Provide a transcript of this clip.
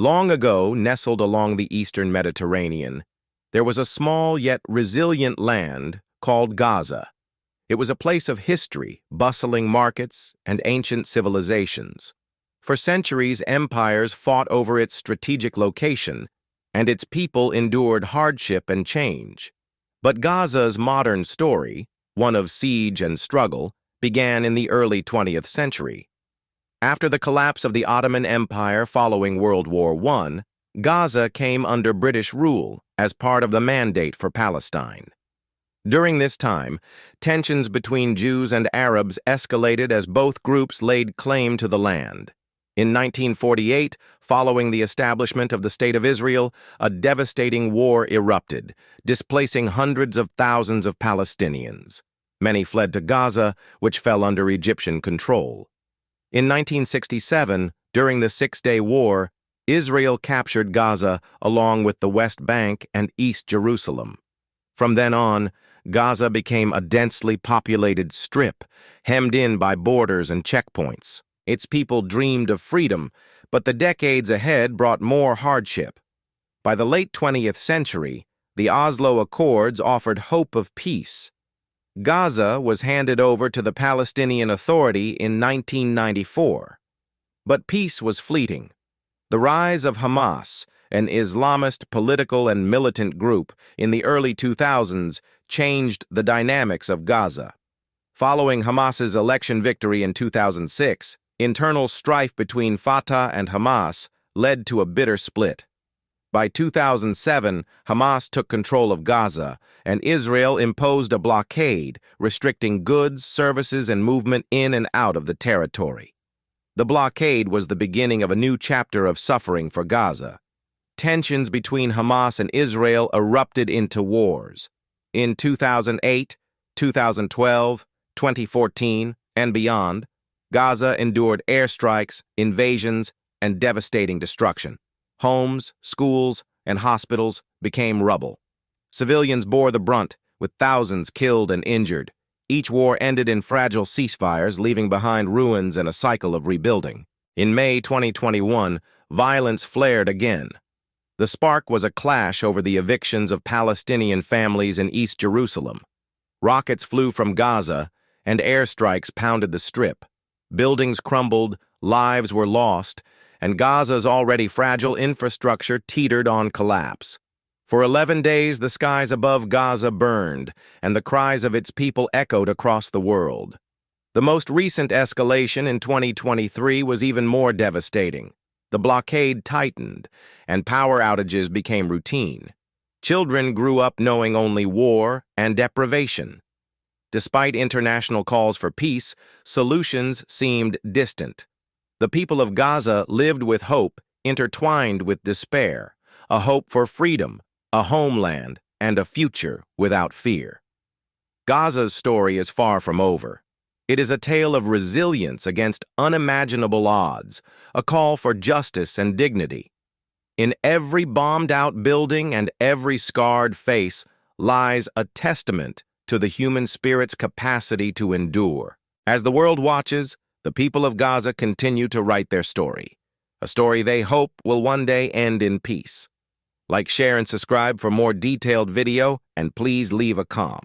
Long ago, nestled along the eastern Mediterranean, there was a small yet resilient land called Gaza. It was a place of history, bustling markets, and ancient civilizations. For centuries, empires fought over its strategic location, and its people endured hardship and change. But Gaza's modern story, one of siege and struggle, began in the early 20th century. After the collapse of the Ottoman Empire following World War I, Gaza came under British rule as part of the Mandate for Palestine. During this time, tensions between Jews and Arabs escalated as both groups laid claim to the land. In 1948, following the establishment of the State of Israel, a devastating war erupted, displacing hundreds of thousands of Palestinians. Many fled to Gaza, which fell under Egyptian control. In 1967, during the Six-Day War, Israel captured Gaza along with the West Bank and East Jerusalem. From then on, Gaza became a densely populated strip, hemmed in by borders and checkpoints. Its people dreamed of freedom, but the decades ahead brought more hardship. By the late 20th century, the Oslo Accords offered hope of peace. Gaza was handed over to the Palestinian Authority in 1994. But peace was fleeting. The rise of Hamas, an Islamist political and militant group, in the early 2000s changed the dynamics of Gaza. Following Hamas's election victory in 2006, internal strife between Fatah and Hamas led to a bitter split. By 2007, Hamas took control of Gaza, and Israel imposed a blockade, restricting goods, services, and movement in and out of the territory. The blockade was the beginning of a new chapter of suffering for Gaza. Tensions between Hamas and Israel erupted into wars. In 2008, 2012, 2014, and beyond, Gaza endured airstrikes, invasions, and devastating destruction. Homes, schools, and hospitals became rubble. Civilians bore the brunt, with thousands killed and injured. Each war ended in fragile ceasefires, leaving behind ruins and a cycle of rebuilding. In May 2021, violence flared again. The spark was a clash over the evictions of Palestinian families in East Jerusalem. Rockets flew from Gaza, and airstrikes pounded the strip. Buildings crumbled, lives were lost, and Gaza's already fragile infrastructure teetered on collapse. For 11 days, the skies above Gaza burned, and the cries of its people echoed across the world. The most recent escalation in 2023 was even more devastating. The blockade tightened, and power outages became routine. Children grew up knowing only war and deprivation. Despite international calls for peace, solutions seemed distant. The people of Gaza lived with hope, intertwined with despair, a hope for freedom, a homeland, and a future without fear. Gaza's story is far from over. It is a tale of resilience against unimaginable odds, a call for justice and dignity. In every bombed-out building and every scarred face lies a testament to the human spirit's capacity to endure. As the world watches, the people of Gaza continue to write their story, a story they hope will one day end in peace. Like, share, and subscribe for more detailed video, and please leave a comment.